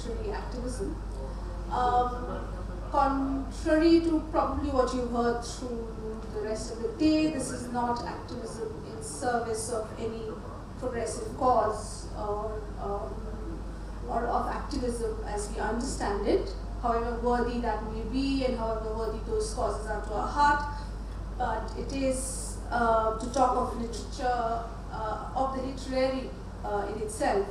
literary activism. Contrary to probably what you've heard through the rest of the day, this is not activism in service of any progressive cause or of activism as we understand it, however worthy that may be and however worthy those causes are to our heart. But it is to talk of literature, of the literary in itself.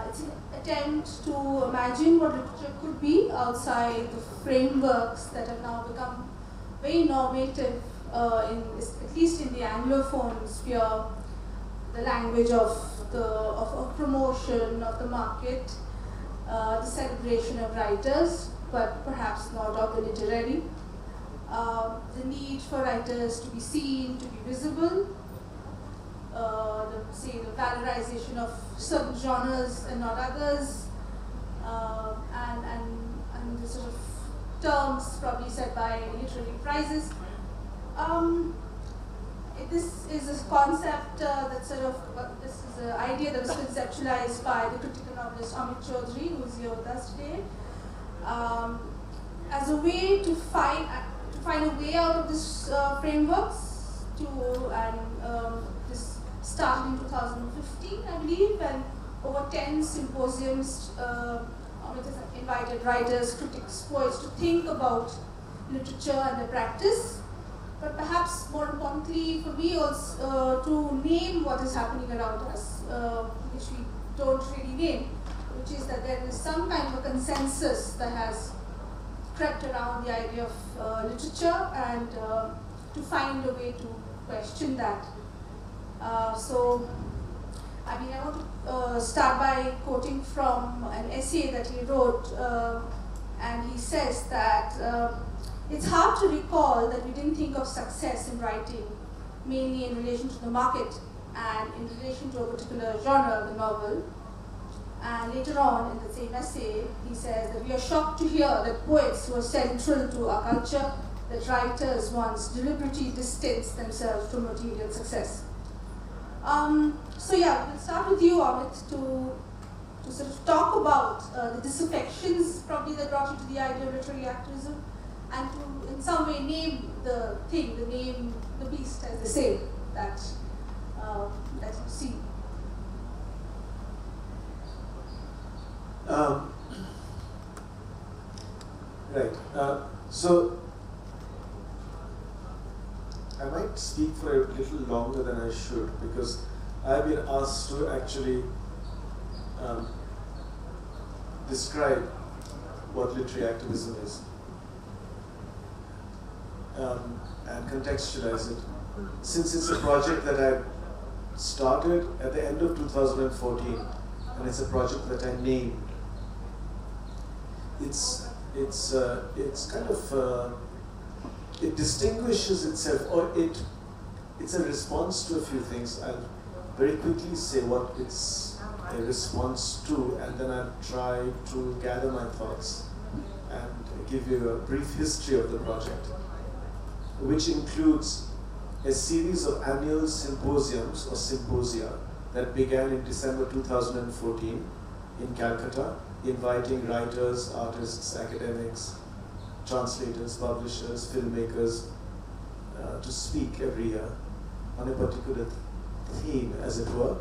It's an attempt to imagine what literature could be outside the frameworks that have now become very normative, at least in the Anglophone sphere, the language of promotion of the market, the celebration of writers, but perhaps not of the literary. The need for writers to be seen, to be visible, the valorization of certain genres and not others, and the sort of terms probably set by literary prizes. This is a concept this is an idea that was conceptualized by the critical novelist Amit Chaudhary, who's here with us today, as a way to find a way out of this frameworks. This started in 2015, I believe, and over 10 symposiums. Amit has invited writers, critics, poets to think about literature and their practice. But perhaps more importantly for me also to name what is happening around us, which we don't really name, which is that there is some kind of a consensus that has crept around the idea of literature, and to find a way to question that. I want to start by quoting from an essay that he wrote, and he says that it's hard to recall that we didn't think of success in writing mainly in relation to the market and in relation to a particular genre, the novel. And later on in the same essay, he says that we are shocked to hear that poets were central to our culture, that writers once deliberately distanced themselves from material success. We'll start with you, Amit, to sort of talk about the disaffections probably that brought you to the idea of literary activism, and to in some way name the thing, name the beast, as they say, that you see. Right. So I might speak for a little longer than I should, because I've been asked to actually describe what literary activism is and contextualize it. Since it's a project that I started at the end of 2014, and it's a project that I named, it's kind of it distinguishes itself, or it's a response to a few things. I'll very quickly say what it's a response to, and then I'll try to gather my thoughts and give you a brief history of the project, which includes a series of annual symposiums or symposia that began in December 2014 in Calcutta, inviting writers, artists, academics, translators, publishers, filmmakers to speak every year on a particular theme, as it were.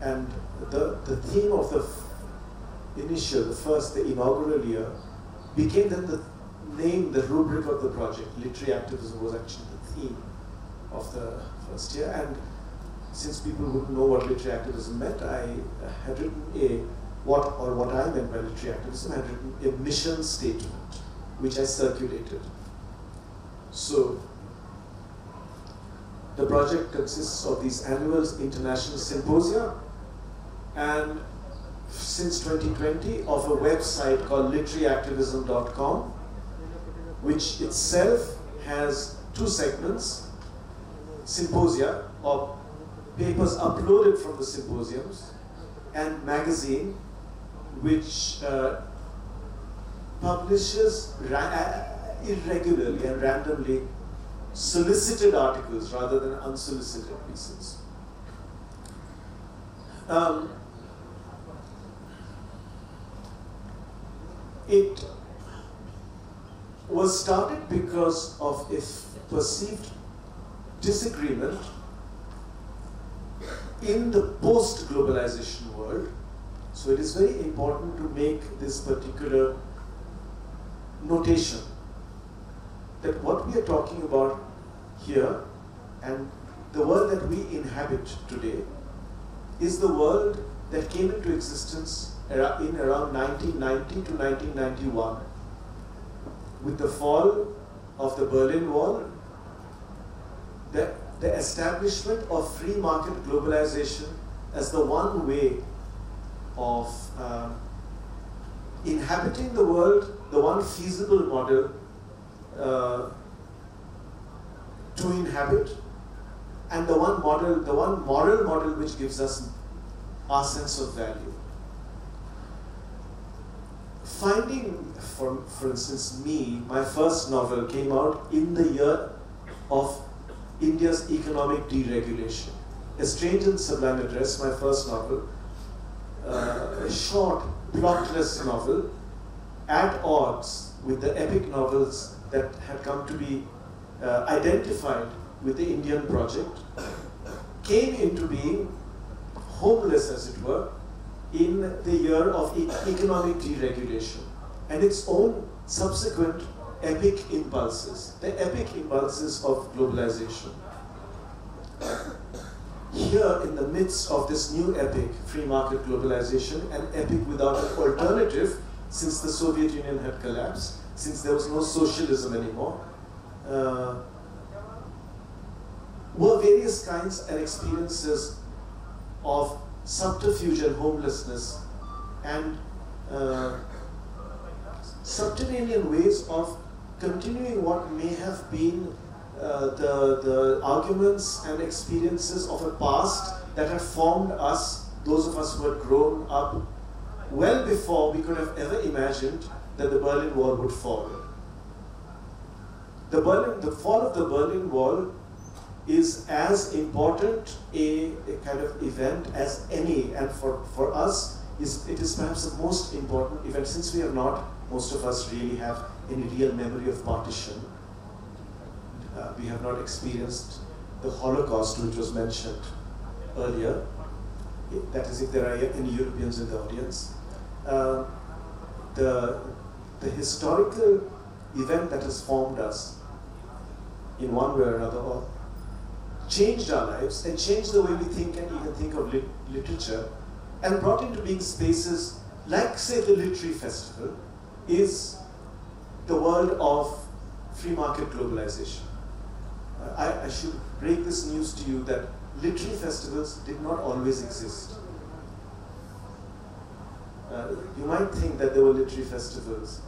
And the theme of the inaugural year became then the name, the rubric of the project. Literary activism was actually the theme of the first year. And since people wouldn't know what literary activism meant, I had written what I meant by literary activism, I had written a mission statement, which I circulated. So the project consists of these annual international symposia, and since 2020 of a website called literaryactivism.com, which itself has two segments: symposia, or papers uploaded from the symposiums, and magazine, which publishes irregularly and randomly solicited articles rather than unsolicited pieces. it was started because of a perceived disagreement in the post-globalization world. So it is very important to make this particular notation that what we are talking about here and the world that we inhabit today is the world that came into existence in around 1990 to 1991 with the fall of the Berlin Wall, the establishment of free market globalization as the one way of inhabiting the world, the one feasible model to inhabit, and the one moral model which gives us our sense of value. Finding, for instance, my first novel came out in the year of India's economic deregulation. A Strange and Sublime Address, my first novel, a short, plotless novel, at odds with the epic novels that had come to be identified with the Indian project, came into being, homeless as it were, in the year of economic deregulation and its own subsequent epic impulses, the epic impulses of globalization. Here, in the midst of this new epic, free market globalization, an epic without an alternative, since the Soviet Union had collapsed, since there was no socialism anymore, were various kinds and experiences of subterfuge and homelessness and subterranean ways of continuing what may have been the arguments and experiences of a past that had formed us, those of us who had grown up well before we could have ever imagined that the Berlin Wall would fall. The fall of the Berlin Wall is as important a kind of event as any, and for us, it is perhaps the most important event, since we are not, most of us really have any real memory of partition. We have not experienced the Holocaust, which was mentioned earlier. That is, if there are any Europeans in the audience. The historical event that has formed us in one way or another, or changed our lives and changed the way we think and even think of literature, and brought into being spaces like, say, the Literary Festival, is the world of free market globalization. I should break this news to you that literary festivals did not always exist. You might think that there were literary festivals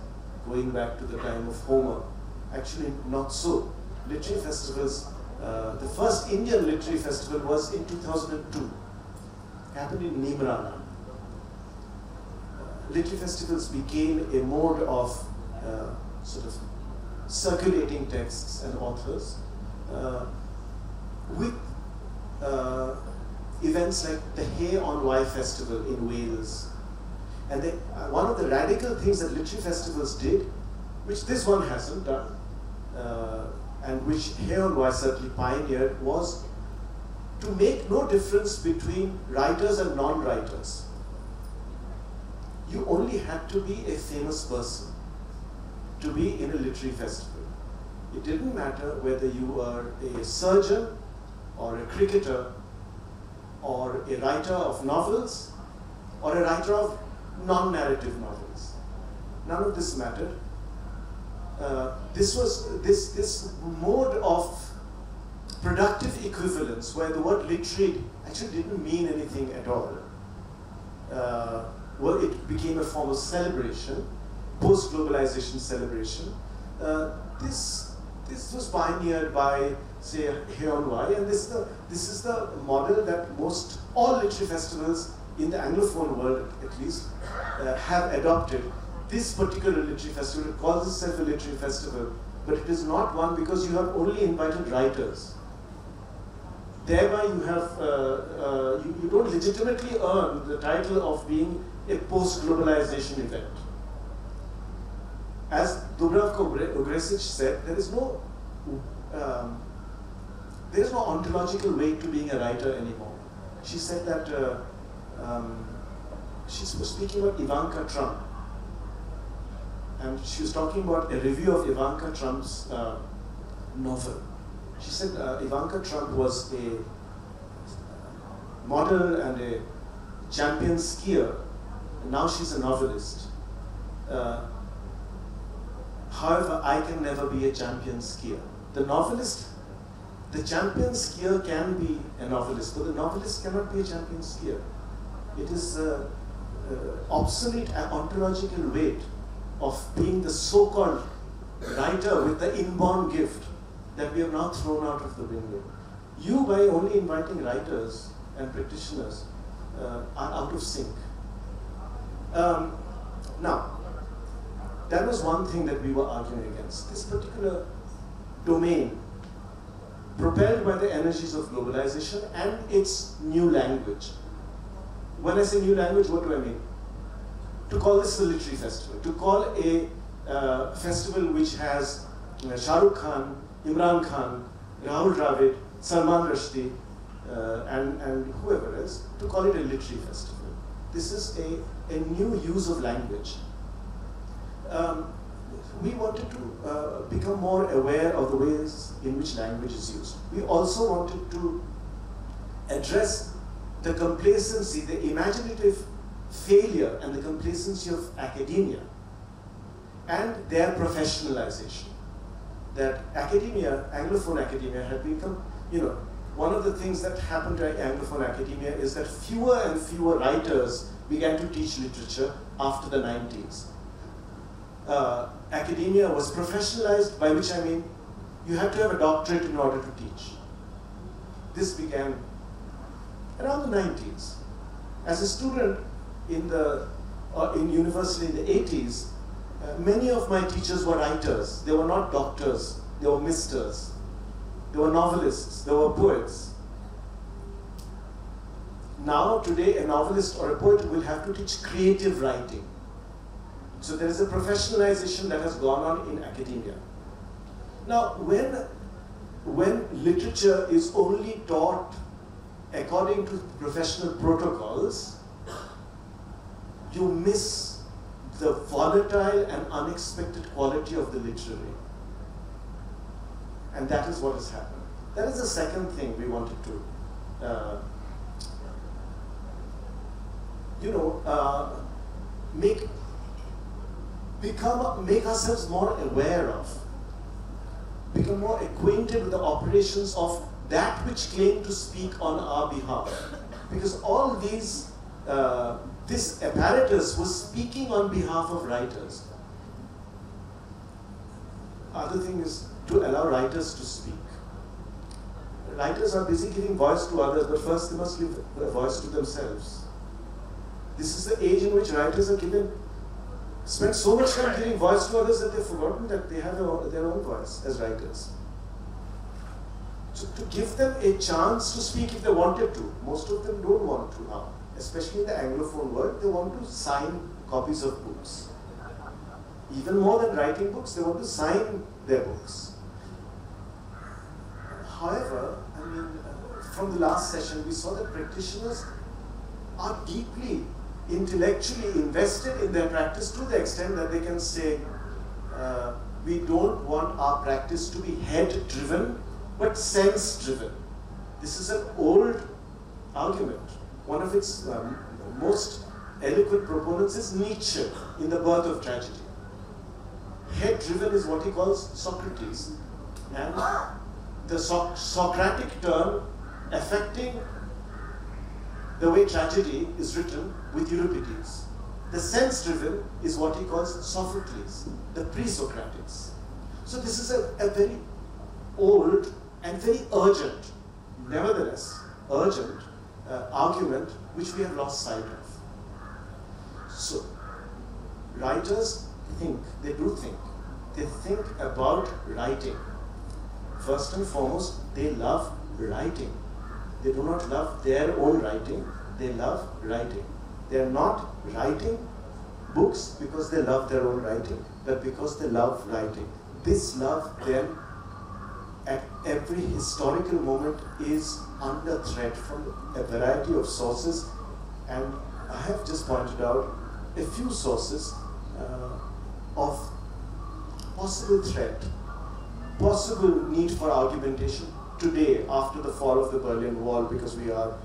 going back to the time of Homer. Actually, not so. Literary festivals, the first Indian literary festival was in 2002. Happened in Nimrana. Literary festivals became a mode of sort of circulating texts and authors with events like the Hay on Wye Festival in Wales. And one of the radical things that literary festivals did, which this one hasn't done, and which Hay on Wye certainly pioneered, was to make no difference between writers and non-writers. You only had to be a famous person to be in a literary festival. It didn't matter whether you were a surgeon or a cricketer or a writer of novels or a writer of non-narrative novels. None of this mattered. This mode of productive equivalence, where the word literary actually didn't mean anything at all. Well, it became a form of celebration, post-globalization celebration. This was pioneered by, say, Hay on Wye, and this is the model that all literary festivals in the Anglophone world, at least, have adopted. This particular literary festival, it calls itself a literary festival, but it is not one because you have only invited writers. Thereby, you have you don't legitimately earn the title of being a post-globalization event. As Dubravka Ogresic said, there is no ontological weight to being a writer anymore. She said that she was speaking about Ivanka Trump, and she was talking about a review of Ivanka Trump's novel. She said Ivanka Trump was a model and a champion skier, and now she's a novelist. However, I can never be a champion skier. The champion skier can be a novelist, but the novelist cannot be a champion skier. It is obsolete ontological weight of being the so-called writer with the inborn gift that we have now thrown out of the window. You, by only inviting writers and practitioners, are out of sync. Now, that was one thing that we were arguing against. This particular domain, propelled by the energies of globalization and its new language. When I say new language, what do I mean? To call this a literary festival, to call a festival which has Shah Rukh Khan, Imran Khan, Rahul Dravid, Salman Rushdie, and whoever else, to call it a literary festival. This is a new use of language. We wanted to become more aware of the ways in which language is used. We also wanted to address the complacency, the imaginative failure and the complacency of academia and their professionalization. That academia, Anglophone academia, had become, one of the things that happened to Anglophone academia is that fewer and fewer writers began to teach literature after the 90s. Academia was professionalized, by which I mean you had to have a doctorate in order to teach. This began around the 90s. As a student in university in the 80s, many of my teachers were writers. They were not doctors, they were misters. They were novelists, they were poets. Now, today, a novelist or a poet will have to teach creative writing. So there is a professionalization that has gone on in academia. Now, when literature is only taught according to professional protocols, you miss the volatile and unexpected quality of the literary. And that is what has happened. That is the second thing we wanted to make ourselves more aware of, become more acquainted with the operations of that which claim to speak on our behalf. Because all these, this apparatus was speaking on behalf of writers. Other thing is to allow writers to speak. Writers are busy giving voice to others, but first they must give a voice to themselves. This is the age in which writers are spend so much time giving voice to others that they've forgotten that they have their own voice as writers. So to give them a chance to speak if they wanted to. Most of them don't want to now. Especially in the Anglophone world, they want to sign copies of books. Even more than writing books, they want to sign their books. However, from the last session, we saw that practitioners are deeply intellectually invested in their practice to the extent that they can say, we don't want our practice to be head-driven, but sense-driven. This is an old argument. One of its most eloquent proponents is Nietzsche in The Birth of Tragedy. Head-driven is what he calls Socrates. And the Socratic turn affecting the way tragedy is written with Euripides. The sense-driven is what he calls Sophocles, the pre-Socratics. So this is a very old and very urgent, nevertheless urgent argument which we have lost sight of. So writers think, they think about writing. First and foremost, they love writing. They do not love their own writing, they love writing. They are not writing books because they love their own writing. that because they love writing, this love then at every historical moment is under threat from a variety of sources, and I have just pointed out a few sources of possible threat, possible need for argumentation today after the fall of the Berlin Wall, because we are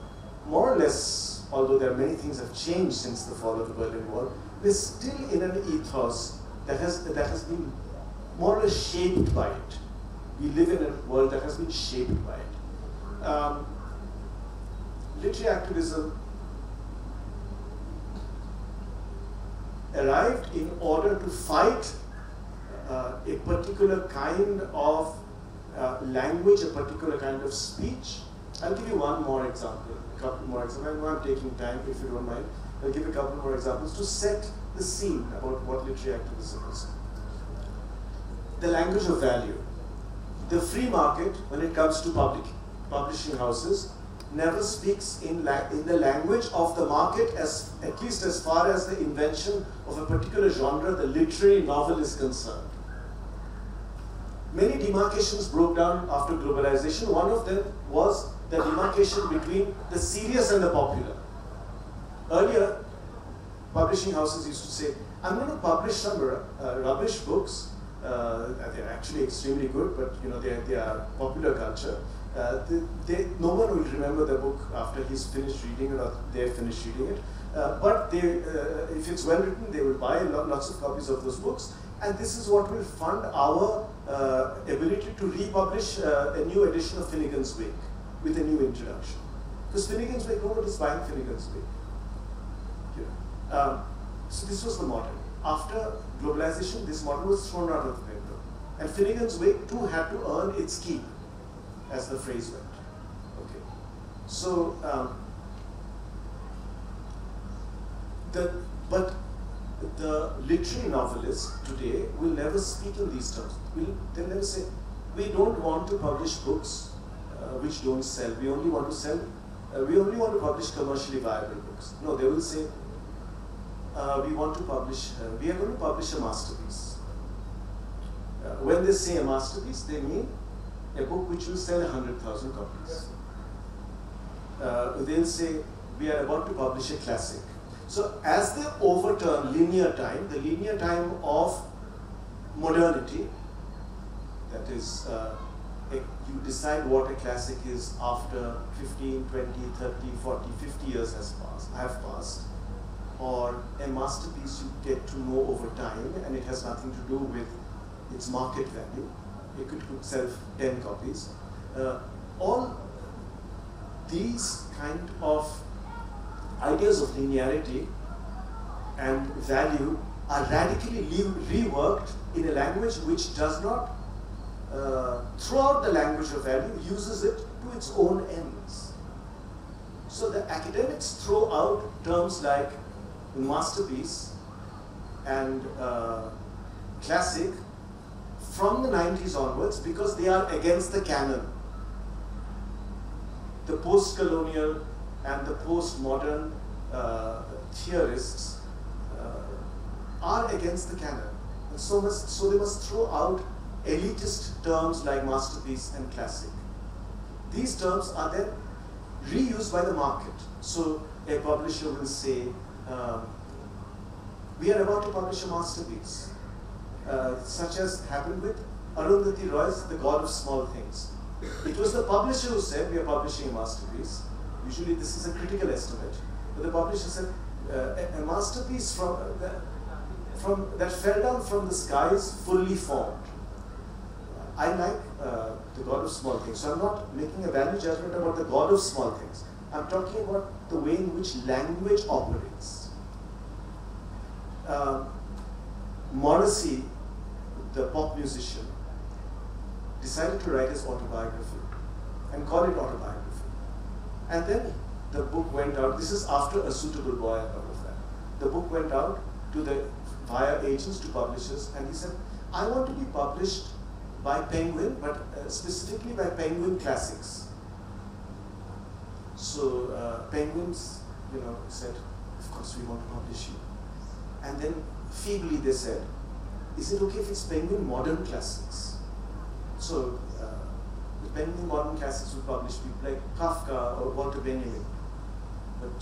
more or less, although there are many things have changed since the fall of the Berlin Wall, we're still in an ethos that has been more or less shaped by it. We live in a world that has been shaped by it. Literary activism arrived in order to fight a particular kind of language, a particular kind of speech. I'll give you one more example, a couple more examples. I know I'm taking time, if you don't mind. I'll give a couple more examples to set the scene about what literary activism is. The language of value. The free market, when it comes to publishing houses, never speaks in the language of the market, at least as far as the invention of a particular genre, the literary novel, is concerned. Many demarcations broke down after globalization. One of them was the demarcation between the serious and the popular. Earlier, publishing houses used to say, I'm going to publish some rubbish books. They're actually extremely good, but they are popular culture. No one will remember the book after he's finished reading it or they're finished reading it. But if it's well written, they will buy lots of copies of those books. And this is what will fund our ability to republish a new edition of Finnegan's Wake with a new introduction. Because Finnegan's Wake, nobody is buying Finnegan's Wake. So this was the model. After globalization, this model was thrown out of the window. And Finnegan's Wake too had to earn its keep, as the phrase went. Okay. So, but the literary novelists today will never speak in these terms. They'll never say, we don't want to publish books which don't sell. We only want to publish commercially viable books. No, they will say, we are going to publish a masterpiece. When they say a masterpiece, they mean a book which will sell 100,000 copies. They'll say, we are about to publish a classic. So as they overturn linear time, the linear time of modernity, that is, you decide what a classic is after 15, 20, 30, 40, 50 years have passed, or a masterpiece you get to know over time and it has nothing to do with its market value. It could sell 10 copies. All these kind of ideas of linearity and value are radically reworked in a language which does not throw out the language of value, uses it to its own ends. So the academics throw out terms like masterpiece and classic from the 90s onwards because they are against the canon. The post-colonial and the post-modern theorists are against the canon. And so they must throw out elitist terms like masterpiece and classic. These terms are then reused by the market. So a publisher will say, we are about to publish a masterpiece, such as happened with Arundhati Roy's The God of Small Things. It was the publisher who said, we are publishing a masterpiece. Usually this is a critical estimate. But the publisher said, a masterpiece that fell down from the skies, fully formed. I like the God of Small Things. So I'm not making a value judgment about the God of Small Things. I'm talking about the way in which language operates. Morrissey, the pop musician, decided to write his autobiography and call it autobiography. And then the book went out. This is after A Suitable Boy and all of that. The book went out via agents to publishers, and he said, I want to be published by Penguin, but specifically by Penguin Classics. So Penguins, said, of course we want to publish you. And then feebly they said, is it okay if it's Penguin Modern Classics? So the Penguin Modern Classics would publish people like Kafka or Walter Benjamin. But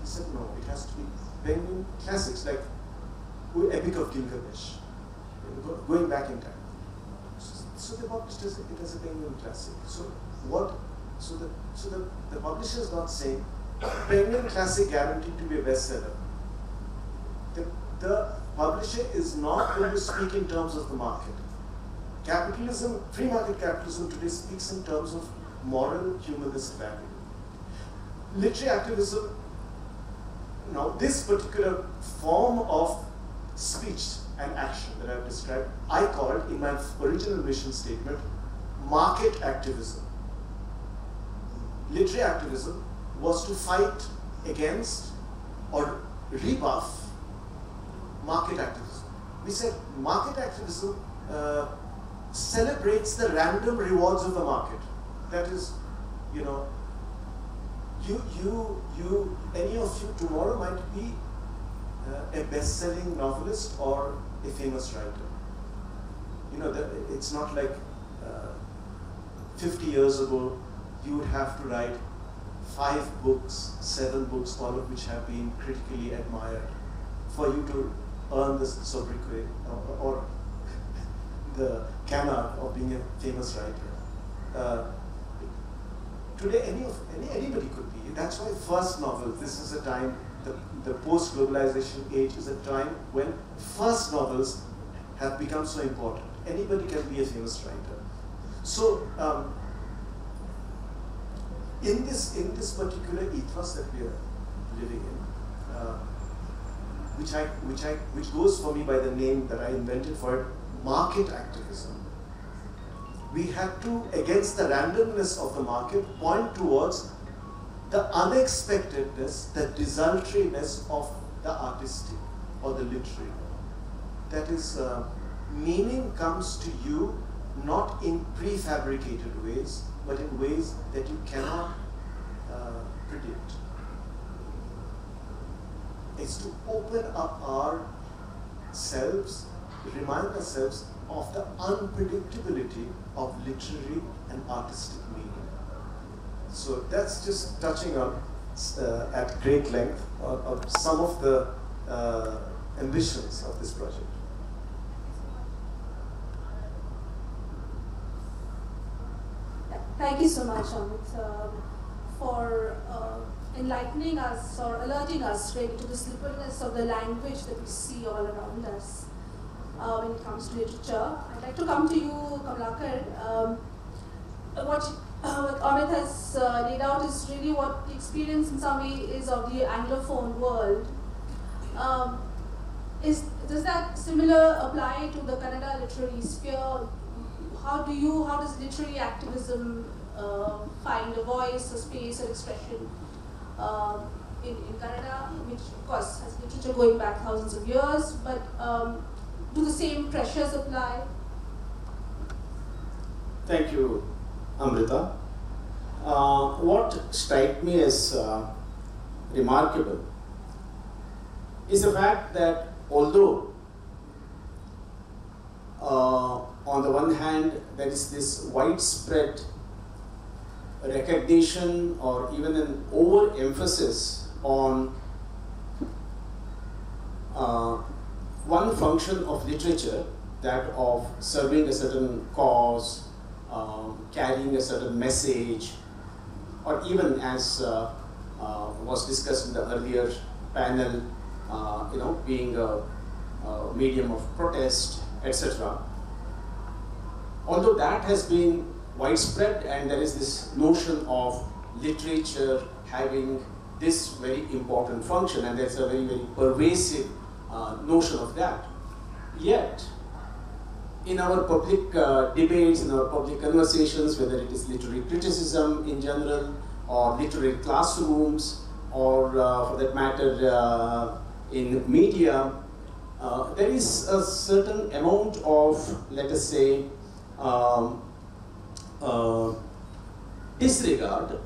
he said no, it has to be Penguin Classics, like Epic of Gilgamesh, going back in time. So they published it as a Penguin Classic. So what? So the publisher is not saying Penguin Classic guaranteed to be a bestseller. The publisher is not going to speak in terms of the market. Capitalism, free market capitalism today speaks in terms of moral, humanist value. Literary activism, now this particular form of speech and action that I've described, I called in my original mission statement, market activism. Literary activism was to fight against or rebuff market activism. We said market activism celebrates the random rewards of the market. That is, you know, any of you tomorrow might be a best-selling novelist or a famous writer. You know, it's not like 50 years ago you would have to write 5 books, 7 books, all of which have been critically admired for you to earn the sobriquet or the canard of being a famous writer. Today, anybody could be. That's why first novels, this is a time, the post-globalization age is a time when first novels have become so important. Anybody can be a famous writer. So, in this particular ethos that we are living in, which goes for me by the name that I invented for it, market activism, we had to, against the randomness of the market, point towards the unexpectedness, the desultoriness of the artistic or the literary. That is, meaning comes to you not in prefabricated ways, but in ways that you cannot predict. It's to open up ourselves, remind ourselves of the unpredictability of literary and artistic meaning. So that's just touching on, at great length, on some of the ambitions of this project. Thank you so much, Amit, for enlightening us or alerting us really to the slipperiness of the language that we see all around us when it comes to literature. I'd like to come to you, Kamlakar. What Amit has laid out is really what the experience in some way is of the Anglophone world. Does that similar apply to the Kannada literary sphere? How does literary activism find a voice, a space, an expression in Kannada, which of course has literature going back thousands of years, but do the same pressures apply? Thank you, Amrita. What strikes me as remarkable is the fact that although on the one hand there is this widespread recognition or even an overemphasis on one function of literature, that of serving a certain cause, carrying a certain message, or even as was discussed in the earlier panel, being a medium of protest, etc. Although that has been widespread and there is this notion of literature having this very important function, and there's a very, very pervasive notion of that. Yet, in our public debates, in our public conversations, whether it is literary criticism in general, or literary classrooms, or for that matter in media, there is a certain amount of, let us say, disregard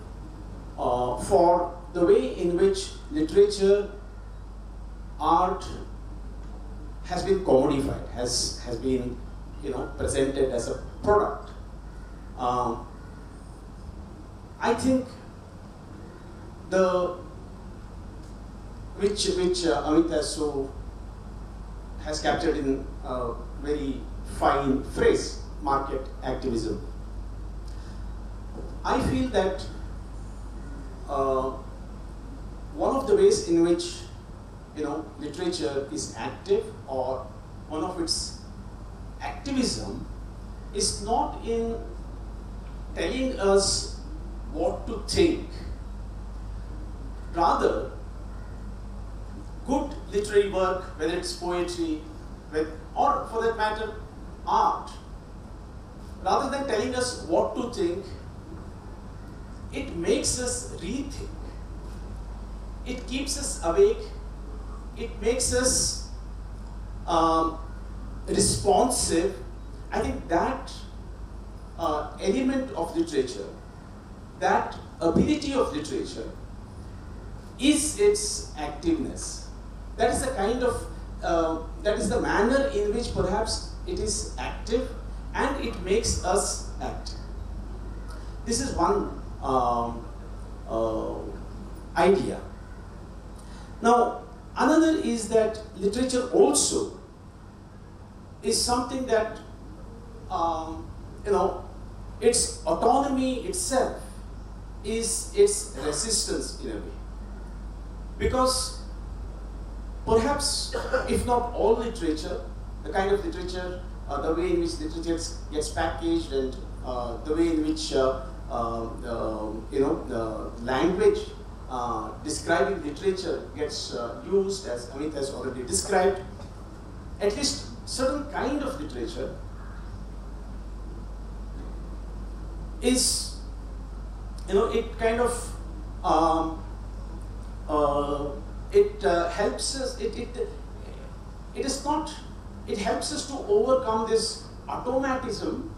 for the way in which literature, art has been commodified, has been, presented as a product. I think which Amit has captured in a very fine phrase, market activism. I feel that one of the ways in which literature is active, or one of its activism, is not in telling us what to think. Rather, good literary work, whether it's poetry, or for that matter, art, rather than telling us what to think, it makes us rethink. It keeps us awake. It makes us responsive. I think that element of literature, that ability of literature, is its activeness. That is the kind of, that is the manner in which perhaps it is active, and it makes us act. This is one idea. Now, another is that literature also is something that, its autonomy itself is its resistance in a way. Because perhaps, if not all literature, the kind of literature, the way in which literature gets packaged, and the way in which the language describing literature gets used, as Amit has already described, at least certain kind of literature is, it kind of it helps us. It is not. It helps us to overcome this automatism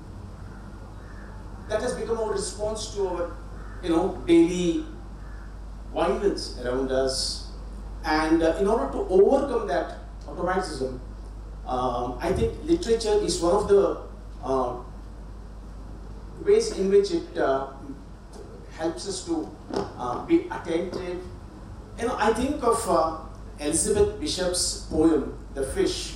that has become our response to our, daily violence around us. And in order to overcome that automatism, I think literature is one of the ways in which it helps us to be attentive. I think of Elizabeth Bishop's poem, The Fish.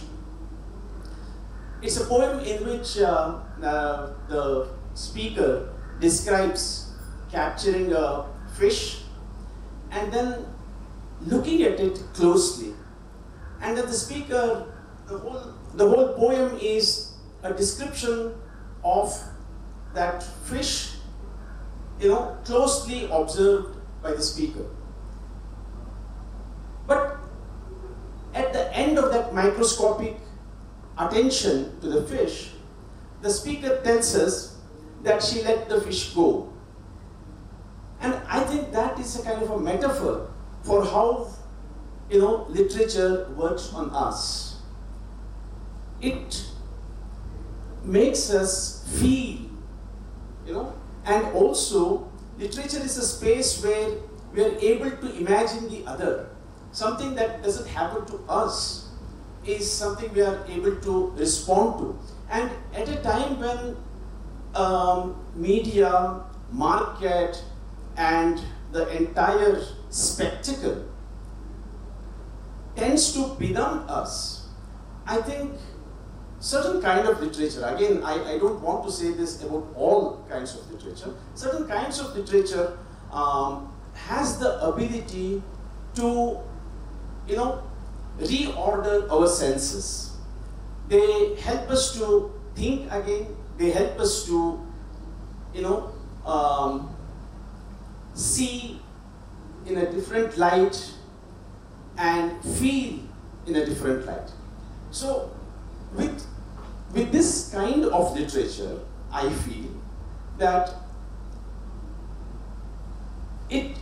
It's a poem in which the speaker describes capturing a fish and then looking at it closely. And then the speaker, the whole poem is a description of that fish, closely observed by the speaker. But at the end of that microscopic attention to the fish, the speaker tells us that she let the fish go. And I think that is a kind of a metaphor for how, literature works on us. It makes us feel, and also literature is a space where we are able to imagine the other. Something that doesn't happen to us is something we are able to respond to. And at a time when media, market, and the entire spectacle tends to benumb us, I think certain kind of literature, again, I don't want to say this about all kinds of literature, certain kinds of literature has the ability to, reorder our senses. They help us to think again. They help us to, see in a different light and feel in a different light. So, with this kind of literature, I feel that it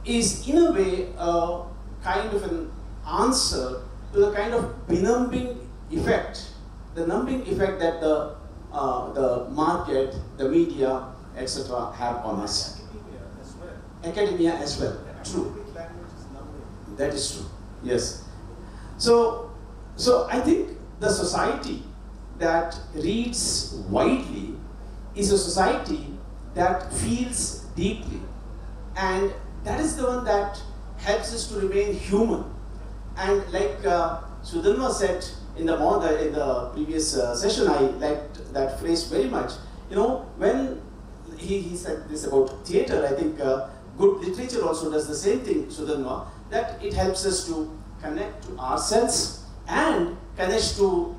is in a way a kind of an answer to the kind of benumbing effect, the numbing effect that the market, the media, etc. have on us. Academia as well. True. That is true. Yes. So I think the society that reads widely is a society that feels deeply. And that is the one that helps us to remain human. And like Sudhanva said in the previous session, I liked that phrase very much. You know, when he said this about theatre, I think good literature also does the same thing, Sudhanva, that it helps us to connect to ourselves and connect to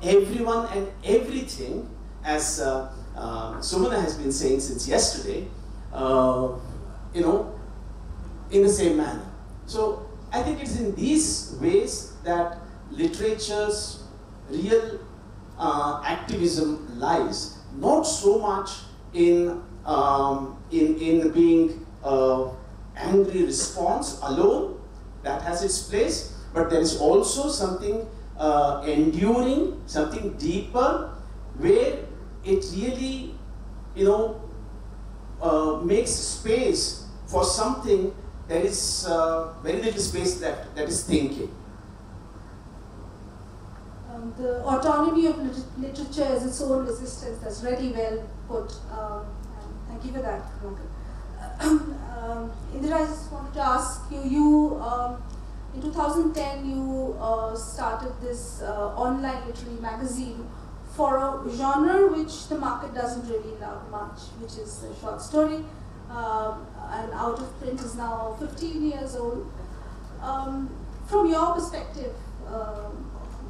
everyone and everything, as Sumana has been saying since yesterday, you know, in the same manner. So I think it's in these ways that literature's real activism lies, not so much in being angry response alone, that has its place, but there is also something enduring, something deeper, where it really, you know, makes space for something that is very little space that is thinking. The autonomy of literature is its own resistance. That's really well put. And thank you for that, Indira, I just wanted to ask you, in 2010 you started this online literary magazine for a genre which the market doesn't really love much, which is the short story, and Out of Print is now 15 years old. From your perspective,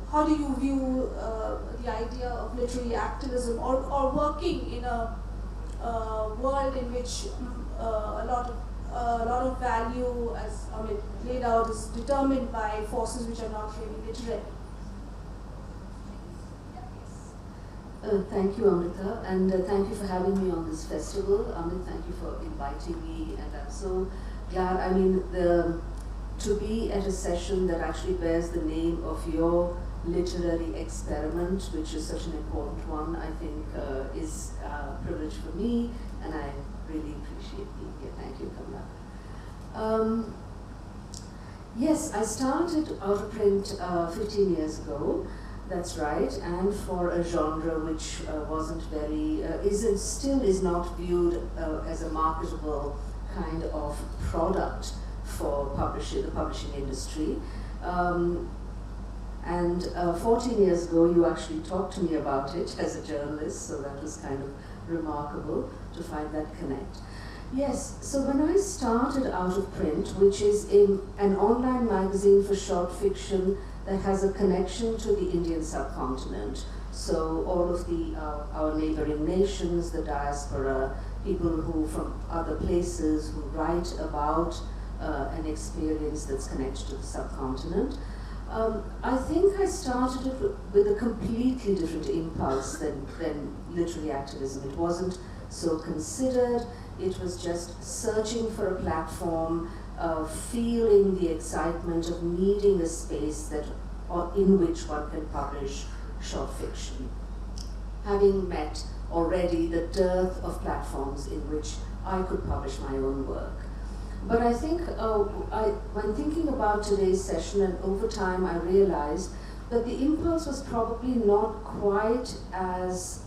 how do you view the idea of literary activism, or working in a world in which a lot of value, as Amit laid out, is determined by forces which are not really literary? Thank you, Amrita, and thank you for having me on this festival. Amit, thank you for inviting me, and I'm so glad. I mean, to be at a session that actually bears the name of your literary experiment, which is such an important one, I think is a privilege for me, and I really appreciate being here. Thank you, Kamla. Yes, I started Out of Print 15 years ago. That's right, and for a genre which wasn't very, still is not viewed as a marketable kind of product for the publishing industry. And 14 years ago, you actually talked to me about it as a journalist, so that was kind of remarkable to find that connect. Yes, so when I started Out of Print, which is an online magazine for short fiction that has a connection to the Indian subcontinent, so all of our neighboring nations, the diaspora, people who from other places who write about an experience that's connected to the subcontinent. I think I started it with a completely different impulse than literary activism. It wasn't so considered, it was just searching for a platform, feeling the excitement of needing a space in which one can publish short fiction. Having met already the dearth of platforms in which I could publish my own work. But I think when thinking about today's session, and over time I realized that the impulse was probably not quite as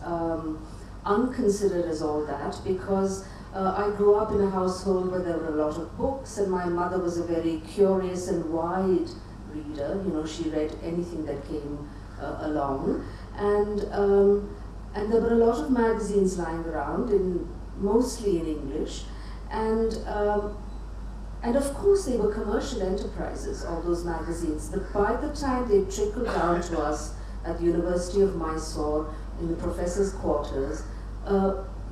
unconsidered as all that, because I grew up in a household where there were a lot of books, and my mother was a very curious and wide reader. You know, she read anything that came along, and there were a lot of magazines lying around, mostly in English, and of course they were commercial enterprises, all those magazines, but by the time they trickled down to us at the University of Mysore in the professors' quarters,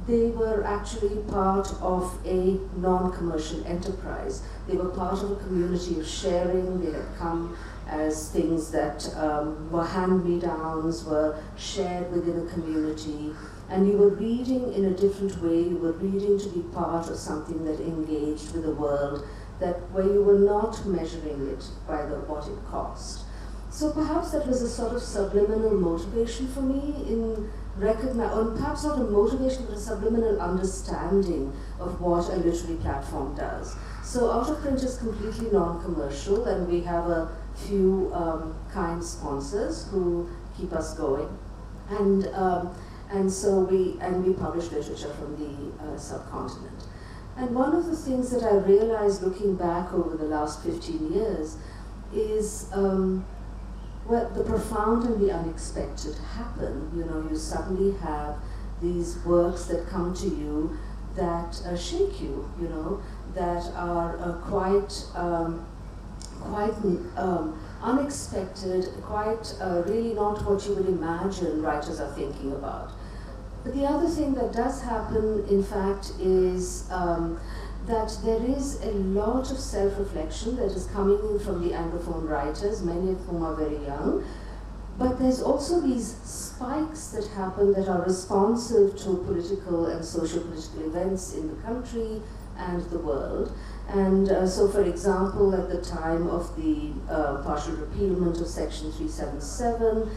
they were actually part of a non-commercial enterprise. They were part of a community of sharing. They had come as things that were hand-me-downs, were shared within a community. And you were reading in a different way. You were reading to be part of something that engaged with the world, where you were not measuring it by what it cost. So perhaps that was a sort of subliminal motivation for me in or perhaps not a motivation, but a subliminal understanding of what a literary platform does. So Out of Print is completely non-commercial, and we have a few kind sponsors who keep us going, and so we publish literature from the subcontinent. And one of the things that I realized looking back over the last 15 years is well, the profound and the unexpected happen. You know, you suddenly have these works that come to you that shake you, you know, that are quite unexpected, quite really not what you would imagine writers are thinking about. But the other thing that does happen, in fact, is that there is a lot of self-reflection that is coming in from the Anglophone writers, many of whom are very young. But there's also these spikes that happen that are responsive to political and social-political events in the country and the world. And so, for example, at the time of the partial repealment of Section 377,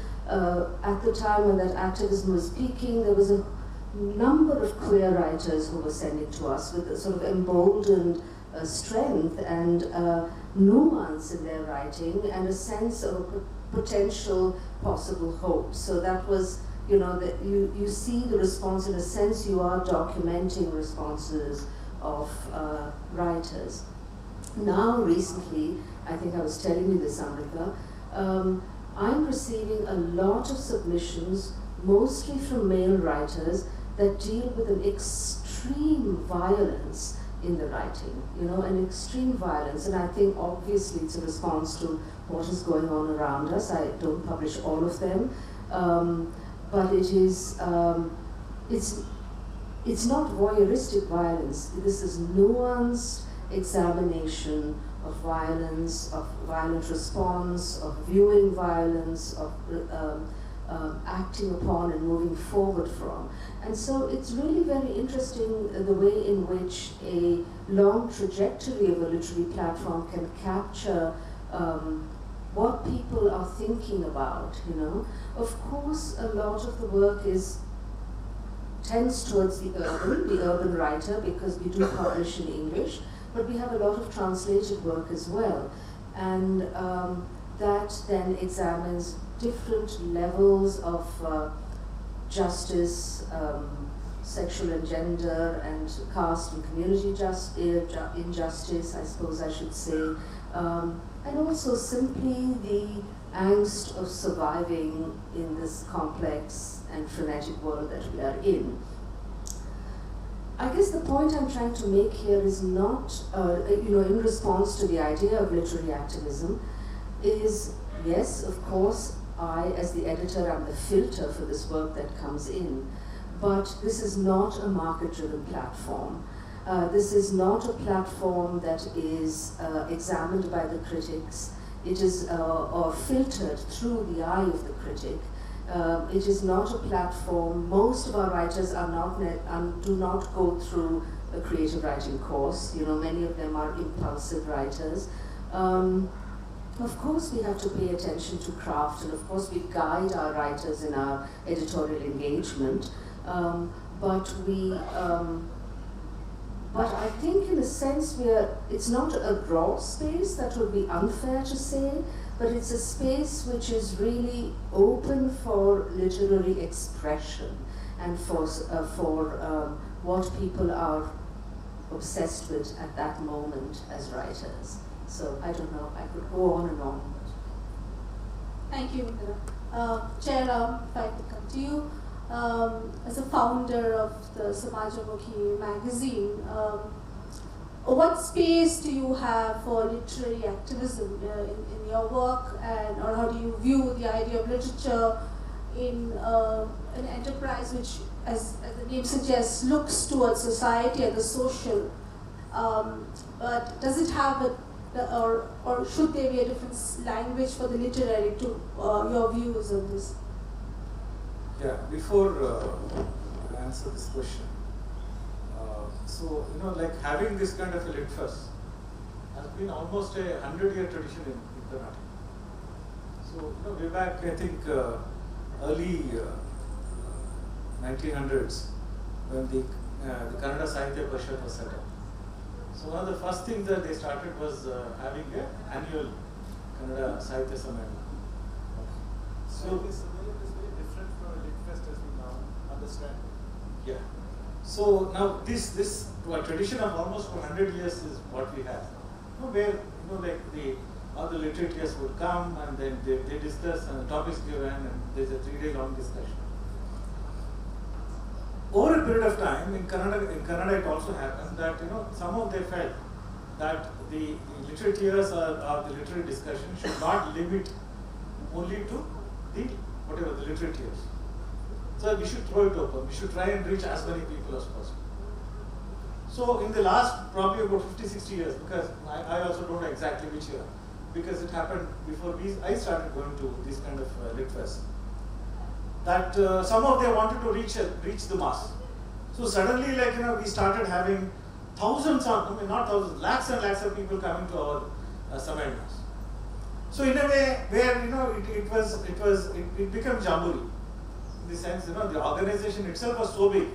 at the time when that activism was peaking, there was a number of queer writers who were sending to us with a sort of emboldened strength and nuance in their writing and a sense of potential possible hope. So that was, you know, that you see the response. In a sense, you are documenting responses of writers. Now, recently, I think I was telling you this, Amrita, I'm receiving a lot of submissions, mostly from male writers, that deal with an extreme violence in the writing, you know, an extreme violence. And I think obviously it's a response to what is going on around us. I don't publish all of them, but it is, it's not voyeuristic violence. This is nuanced examination of violence, of violent response, of viewing violence, of acting upon and moving forward from. And so it's really very interesting the way in which a long trajectory of a literary platform can capture what people are thinking about, you know. Of course, a lot of the work tends towards the urban writer, because we do publish in English, but we have a lot of translated work as well. And that then examines different levels of justice, sexual and gender, and caste and community injustice, I suppose I should say, and also simply the angst of surviving in this complex and frenetic world that we are in. I guess the point I'm trying to make here is not, you know, in response to the idea of literary activism, is, yes, of course, I, as the editor, am the filter for this work that comes in. But this is not a market-driven platform. This is not a platform that is examined by the critics. It is or filtered through the eye of the critic. It is not a platform. Most of our writers are not do not go through a creative writing course. You know, many of them are impulsive writers. Of course, we have to pay attention to craft, and of course, we guide our writers in our editorial engagement. But I think, in a sense, it's not a raw space. That would be unfair to say, but it's a space which is really open for literary expression and for what people are obsessed with at that moment as writers. So I don't know, I could go on and on. Thank you, Indira. Chair, if I could come to you. As a founder of the Samajamukhi magazine, what space do you have for literary activism in your work, or how do you view the idea of literature in an enterprise which, as the name suggests, looks towards society and the social, but does it have or should there be a different language for the literary to your views on this? Yeah, before I answer this question, so, you know, like having this kind of a lit fest has been almost a 100-year tradition in Karnataka. So, you know, way back, I think, early 1900s, when the Kannada Sahitya Parishad was set up. So one of the first things that they started was having an annual Kannada Sahitya Sammayana. So this is very different from a Litfest as we now understand. Yeah. So now this a tradition of almost 100 years is what we have. Where like all the literatures would come and then they discuss and the topics given and there's a 3-day long discussion. Over a period of time in Kannada it also happened that some of they felt that the literatures or the literary discussion should not limit only to the literatures. So we should throw it open. We should try and reach as many people as possible. So in the last probably about 50-60 years, because I also don't know exactly which year, because it happened before I started going to these kind of Litfests, that some of them wanted to reach the mass. So suddenly, we started having thousands of, not thousands, lakhs and lakhs of people coming to our Sammayanas. So in a way where it became Jamboree. In the sense, the organization itself was so big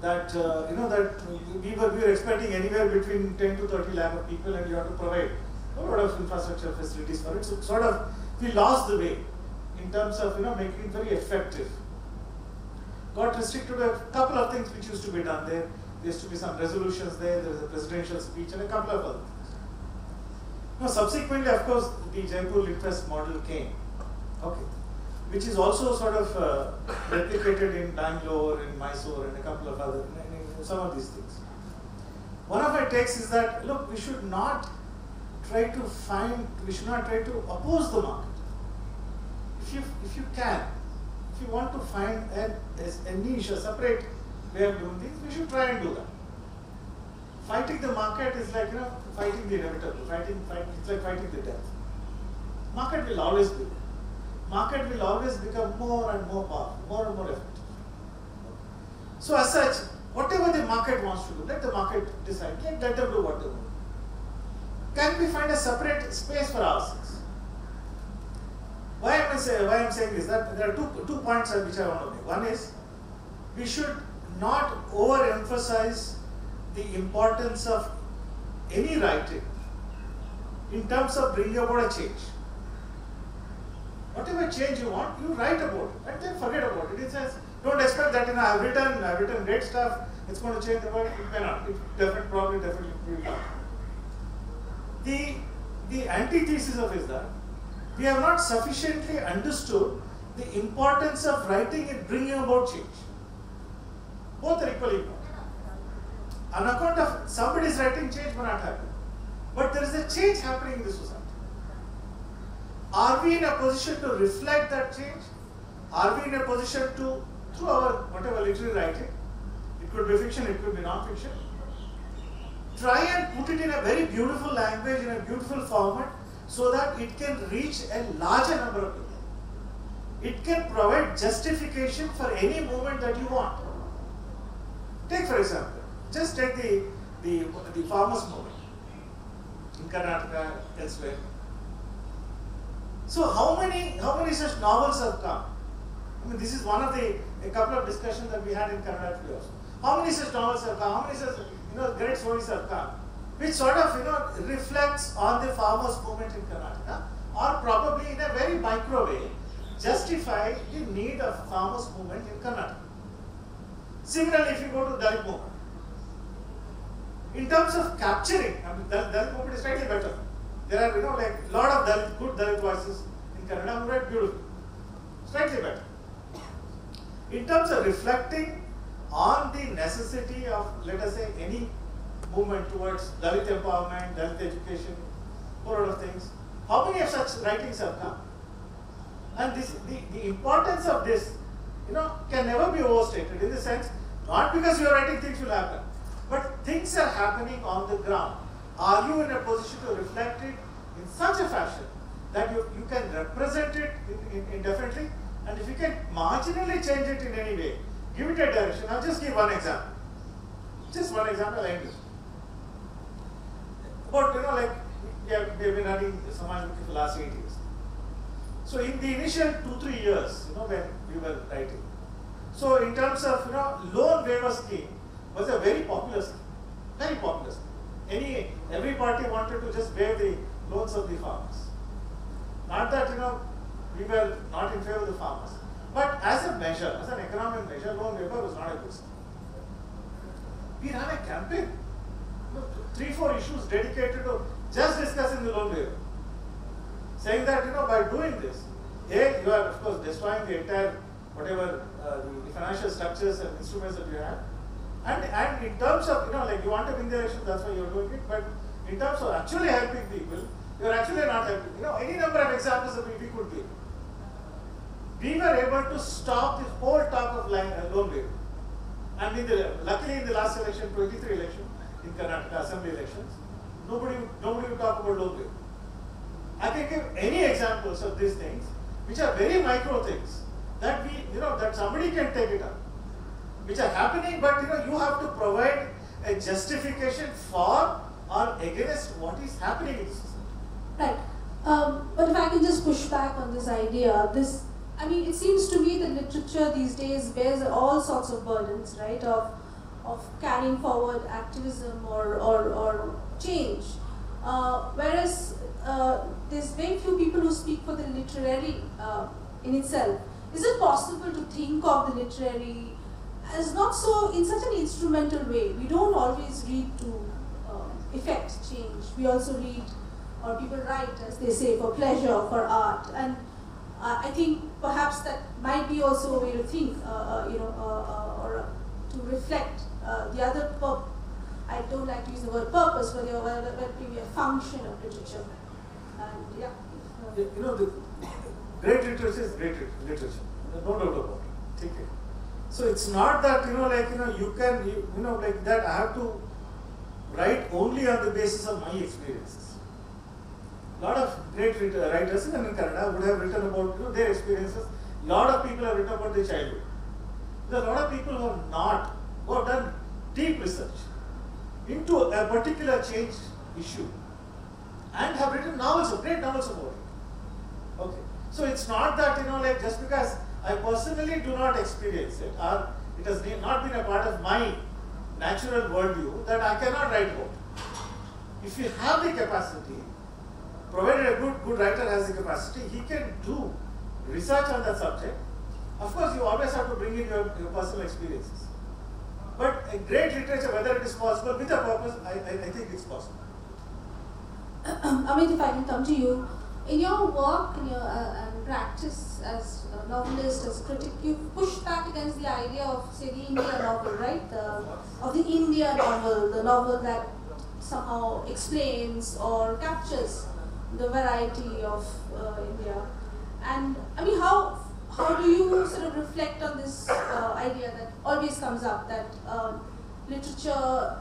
that that we were expecting anywhere between 10 to 30 lakh of people, and you have to provide a lot of infrastructure facilities for it. So sort of we lost the way in terms of making it very effective. Got restricted to a couple of things which used to be done there. There used to be some resolutions there. There was a presidential speech and a couple of other things. Now subsequently, of course, the Jaipur Litfest model came. Okay. Which is also sort of replicated in Bangalore, in Mysore, and a couple of other, some of these things. One of my takes is that, look, we should not try to oppose the market. If you can, if you want to find a niche, a separate way of doing things, we should try and do that. Fighting the market is like, fighting the inevitable, it's like fighting the death. Market will always be there. Market will always become more and more powerful, more and more effective. So as such, whatever the market wants to do, let the market decide, let them do what they want. Can we find a separate space for ourselves? Why I'm saying is that there are two points which I want to make. One is, we should not overemphasize the importance of any writing in terms of bringing about a change. Whatever change you want, you write about it and then forget about it. It says, don't expect that I've written great stuff, it's going to change the world. It may not. It definitely will not. The antithesis of is that we have not sufficiently understood the importance of writing and bringing about change. Both are equally important. On account of somebody's writing, change may not happen. But there is a change happening in the society. Are we in a position to reflect that change? Are we in a position to, through our whatever literary writing, it could be fiction, it could be non-fiction, try and put it in a very beautiful language, in a beautiful format, so that it can reach a larger number of people. It can provide justification for any movement that you want. Take for example, just take the farmers' movement in Karnataka, elsewhere. So how many such novels have come? I mean, this is one of a couple of discussions that we had in Kannada today also. How many such novels have come? How many such great stories have come? Which sort of reflects on the farmers' movement in Karnataka, or probably in a very micro way justify the need of farmers' movement in Karnataka. Similarly, if you go to Dalit movement, in terms of capturing, I mean, Dalit movement is slightly better. There are a lot of good Dalit voices in Kannada who write beautifully, slightly better. In terms of reflecting on the necessity of, let us say, any movement towards Dalit empowerment, Dalit education, a lot of things, how many of such writings have come? And the importance of this, can never be overstated, in the sense, not because you are writing things will happen, but things are happening on the ground. Are you in a position to reflect it in such a fashion that you can represent it indefinitely? And if you can marginally change it in any way, give it a direction. I'll just give one example. Just one example, I end. About, we have been running Samajamukhi for the last 8 years. So in the initial 2-3 years, when we were writing, so in terms of, loan waiver scheme was a very popular scheme. Very popular scheme. Every party wanted to just waive the loans of the farmers. Not that we were not in favor of the farmers, but as a measure, as an economic measure, loan waiver was not a good thing. We ran a campaign, 3-4 issues dedicated to just discussing the loan waiver, saying that by doing this, you are of course destroying the entire whatever the financial structures and instruments that you have, and in terms of like you want to win the election, that's why you're doing it, but in terms of actually helping people, you're actually not helping. Any number of examples that we could give. We were able to stop the whole talk of loan waiver. And luckily in the last election, 23 election, in Karnataka Assembly elections, nobody would talk about loan waiver. I can give any examples of these things, which are very micro things, that that somebody can take it up, which are happening, but you have to provide a justification for or against what is happening in the society. Right. But if I can just push back on this idea, it seems to me that literature these days bears all sorts of burdens, right, of carrying forward activism or change. Whereas there's very few people who speak for the literary in itself. Is it possible to think of the literary as not so in such an instrumental way? We don't always read to effect change. We also read, or people write, as they say, for pleasure, for art. And I think perhaps that might be also a way to think, or to reflect the other I don't like to use the word purpose, but maybe a function of literature. And the great literature is great literature. No doubt about it. Okay. So it's not that you can like that I have to write only on the basis of my experiences. A lot of great writers in Kannada would have written about their experiences. A lot of people have written about their childhood. There are a lot of people who have done deep research into a particular change issue and have written great novels about it. Okay. So it's not that like just because I personally do not experience it or it has not been a part of my natural worldview that I cannot write about. If you have the capacity, provided a good writer has the capacity, he can do research on that subject. Of course, you always have to bring in your personal experiences. But a great literature, whether it is possible with a purpose, I think it's possible. Amit, if I can come to you, in your work, in your and practice as a novelist, as a critic, you've pushed back against the idea of, say, the India novel, right? Of the India novel, the novel that somehow explains or captures the variety of India. And how do you sort of reflect on this idea that always comes up, that literature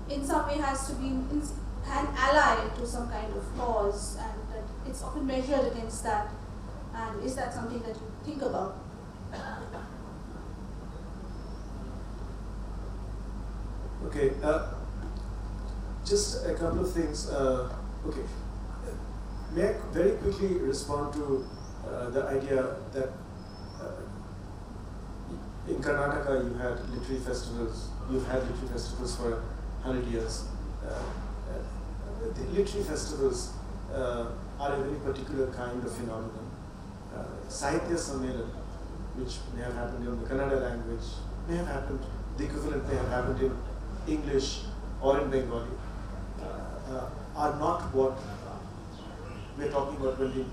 in some way has to be an ally to some kind of cause, and that it's often measured against that? And is that something that you think about? Okay, just a couple of things. Okay, may I very quickly respond to the idea that in Karnataka you had literary festivals. You've had literary festivals for 100 years. The literary festivals are a very particular kind of phenomenon. Sahitya Sammelan, which may have happened in the Kannada language, may have happened, the equivalent may have happened in English or in Bengali, are not what we're talking about when we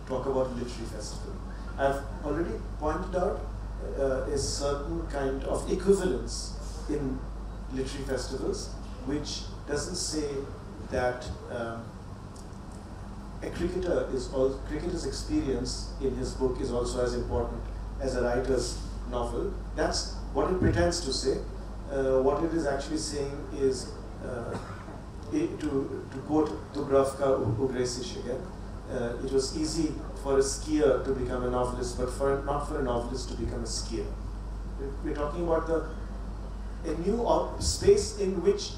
talk about literary festival. I've already pointed out a certain kind of equivalence in literary festivals, which doesn't say that a cricketer's experience in his book is also as important as a writer's novel. That's what it pretends to say. What it is actually saying is, to quote Dubravka Ugresic again, it was easy for a skier to become a novelist, but not for a novelist to become a skier. We're talking about a new space in which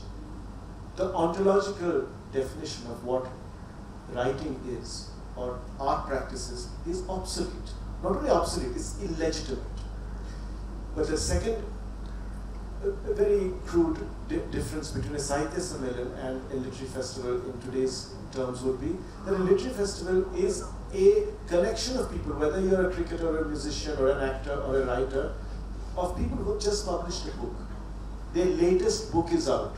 the ontological definition of what writing is or art practices is obsolete. Not only obsolete, it's illegitimate. But the second very crude difference between a Sahitya Sammelan and a literary festival in today's terms would be that a literary festival is a collection of people, whether you're a cricketer or a musician or an actor or a writer, of people who just published a book. Their latest book is out.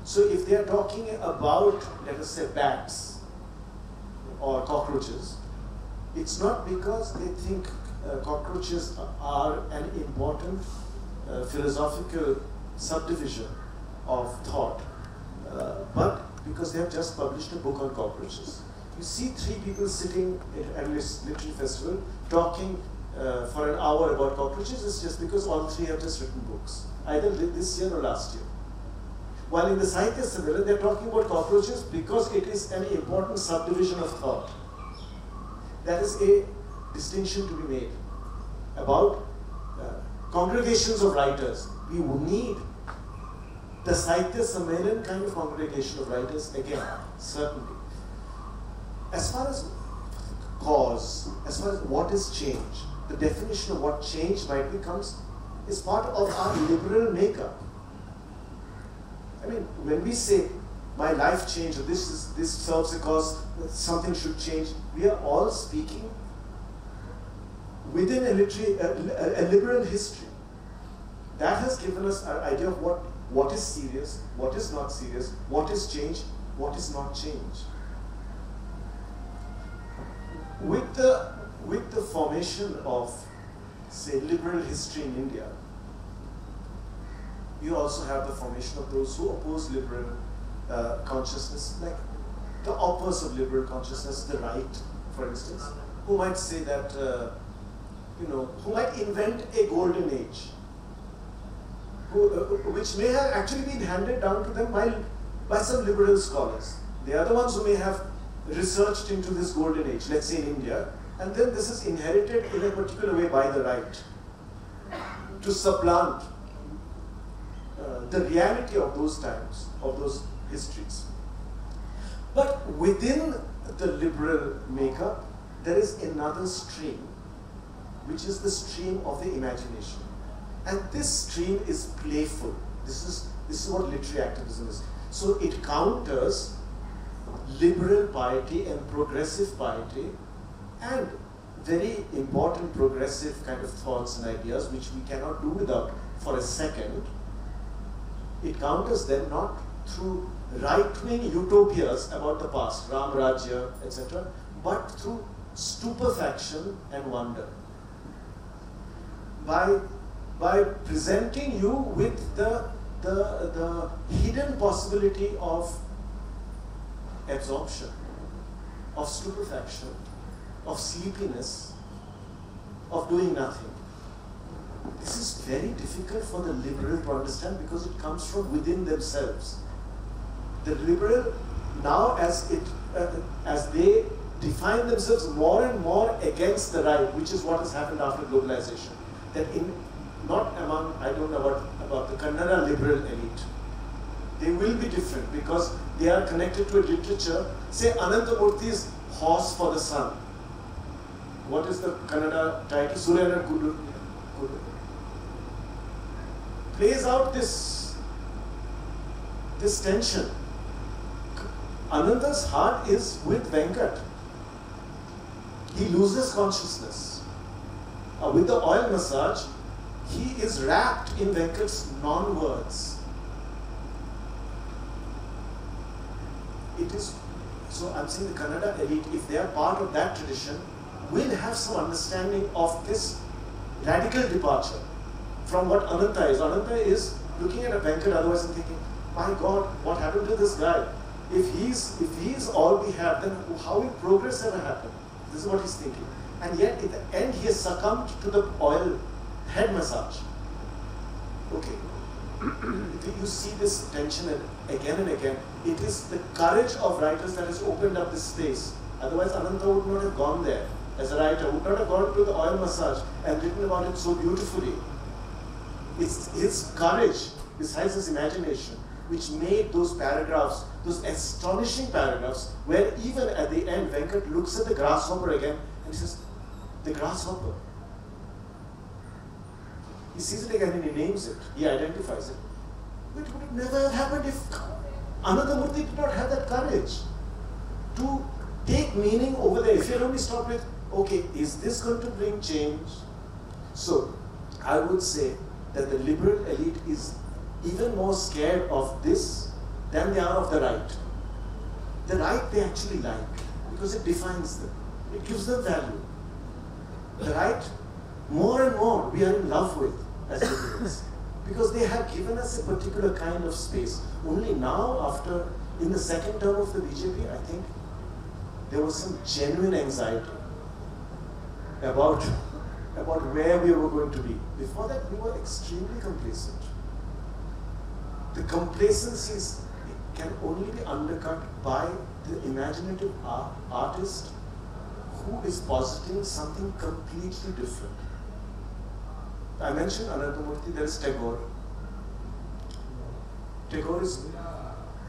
So if they are talking about, let us say, bats or cockroaches, it's not because they think cockroaches are an important philosophical subdivision of thought, but because they have just published a book on cockroaches. You see three people sitting at a literary festival talking for an hour about cockroaches, it's just because all three have just written books, either this year or last year. While in the Sahitya Sammelan, they're talking about cockroaches because it is an important subdivision of thought. That is a distinction to be made about congregations of writers. We need the Sahitya Sammelan kind of congregation of writers again, certainly. As far as cause, as far as what is change, the definition of what change might become is part of our liberal makeup. I mean, when we say my life changed, or this serves a cause, something should change, we are all speaking within a liberal history. That has given us an idea of what is serious, what is not serious, what is change, what is not change. With the formation of, say, liberal history in India, you also have the formation of those who oppose liberal consciousness, like the opposite of liberal consciousness, the right, for instance, who might say that, who might invent a golden age, which may have actually been handed down to them by some liberal scholars. They are the ones who may have researched into this golden age, let's say in India, and then this is inherited in a particular way by the right to supplant the reality of those times, of those histories. But within the liberal makeup, there is another stream, which is the stream of the imagination. And this stream is playful. This is what literary activism is. So it counters liberal piety and progressive piety and very important progressive kind of thoughts and ideas which we cannot do without for a second. It counters them not through right-wing utopias about the past, Ram Rajya, etc., but through stupefaction and wonder. By presenting you with the hidden possibility of absorption, of stupefaction, of sleepiness, of doing nothing. This is very difficult for the liberal to understand because it comes from within themselves. The liberal, now as they define themselves more and more against the right, which is what has happened after globalization, that not among, I don't know about the Kannada liberal elite, they will be different because they are connected to a literature, say Anantamurthy's Horse for the Sun. What is the Kannada title? Surena Kudu. Plays out this tension. Ananda's heart is with Venkat. He loses consciousness. With the oil massage, he is wrapped in Venkat's non-words. It is, so I'm saying the Kannada elite, if they are part of that tradition, will have some understanding of this radical departure from what Ananta is. Ananta is looking at a Venkat otherwise and thinking, my God, what happened to this guy? If he's all we have, then how will progress ever happen? This is what he's thinking. And yet, at the end, he has succumbed to the oil head massage. Okay. You see this tension again and again. It is the courage of writers that has opened up this space. Otherwise, Ananta would not have gone there as a writer, would not have gone to the oil massage and written about it so beautifully. It's his courage, besides his imagination, which made those paragraphs, those astonishing paragraphs, where even at the end, Venkat looks at the grasshopper again and he says, the grasshopper. He sees it again and he names it, he identifies it. It would have never have happened if Anandamurti did not have that courage to take meaning over there. If you only stop with, okay, is this going to bring change? So, I would say that the liberal elite is even more scared of this than they are of the right. The right they actually like because it defines them. It gives them value. The right, more and more, we are in love with as liberals because they have given us a particular kind of space. Only now, in the second term of the BJP, I think there was some genuine anxiety about where we were going to be. Before that, we were extremely complacent. The complacency can only be undercut by the imaginative artist who is positing something completely different. I mentioned Anandamurti, there is Tagore. Tagore is,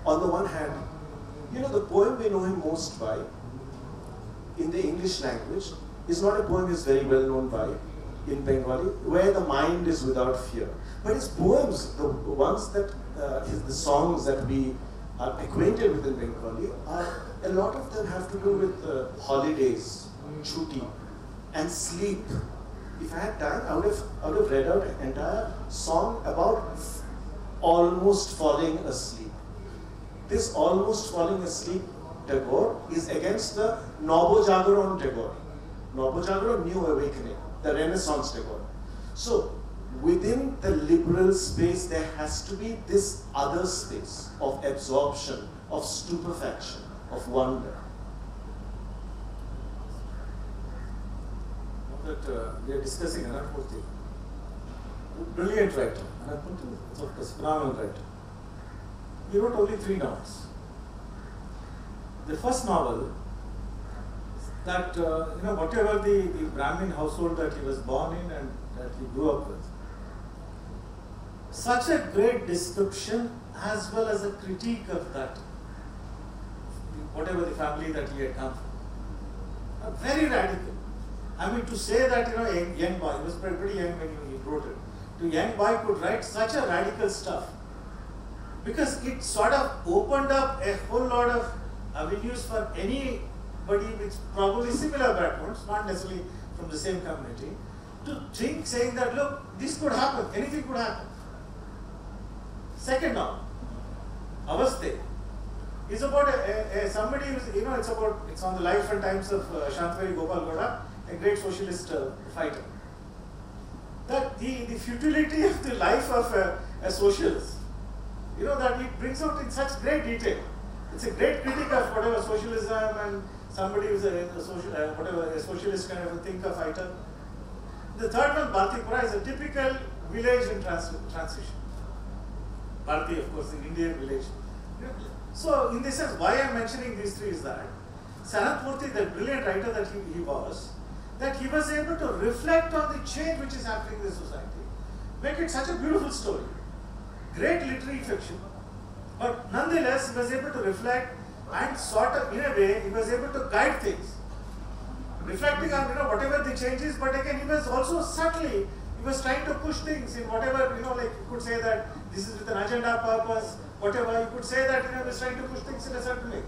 on the one hand, the poem we know him most by, in the English language, is not a poem he's very well known by in Bengali, where the mind is without fear. But his poems, the ones that, the songs that we are acquainted with in Bengali, a lot of them have to do with holidays, chuti, and sleep. If I had time, I would have read out an entire song about almost falling asleep. This almost falling asleep Tagore is against the Navajagaron Tagore. Navajagaron, new awakening, the Renaissance Tagore. So, within the liberal space, there has to be this other space of absorption, of stupefaction, of wonder. That we are discussing Anandamurti, brilliant writer. Anandamurti is of course phenomenal writer. He wrote only 3 novels. The first novel, that whatever the Brahmin household that he was born in and that he grew up with, such a great description as well as a critique of that, whatever the family that he had come from. Very radical. I mean, to say that, a young boy, he was pretty young when he wrote it, a young boy could write such a radical stuff, because it sort of opened up a whole lot of avenues for anybody with probably similar backgrounds, not necessarily from the same community, to think, saying that, look, this could happen, anything could happen. Second novel, Avaste, is about somebody who's, it's on the life and times of Shantaveri Gopal Gowda, a great socialist fighter. That the futility of the life of a socialist, that it brings out in such great detail. It's a great critique of whatever socialism and somebody who's a socialist kind of a thinker, fighter. The third one, Bhartipura, is a typical village in transition. Bharti, of course, the Indian village. So, in this sense, why I am mentioning these 3 is that Sanatmurti, the brilliant writer that he was, that he was able to reflect on the change which is happening in the society, make it such a beautiful story. Great literary fiction, but nonetheless, he was able to reflect and sort of, in a way, he was able to guide things. Reflecting on, whatever the changes, but again, he was also subtly, he was trying to push things in whatever, like you could say that this is with an agenda purpose, whatever, you could say that, he was trying to push things in a certain way.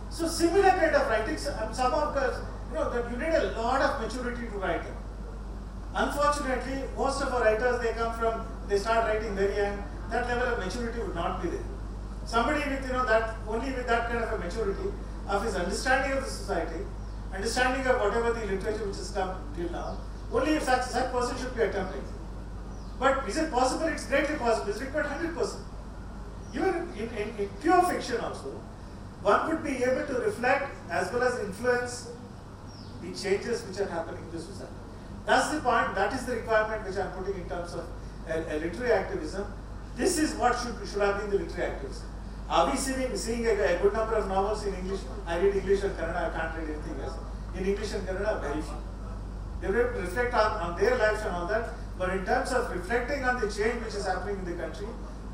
So similar kind of writings, somehow, that you need a lot of maturity to write them. Unfortunately, most of our writers, they start writing very young, that level of maturity would not be there. Somebody with, only with that kind of a maturity of his understanding of the society, understanding of whatever the literature which has come till now, only if such person should be attempting. But is it possible? It's greatly possible. It's required 100%. Even in pure fiction also, one would be able to reflect as well as influence the changes which are happening in the society. That's the point, that is the requirement which I am putting in terms of a literary activism. This is what should have been the literary activism. Are we seeing a good number of novels in English? I read English and Kannada, I can't read anything else. In English and Kannada, very few. They reflect on their lives and all that, but in terms of reflecting on the change which is happening in the country,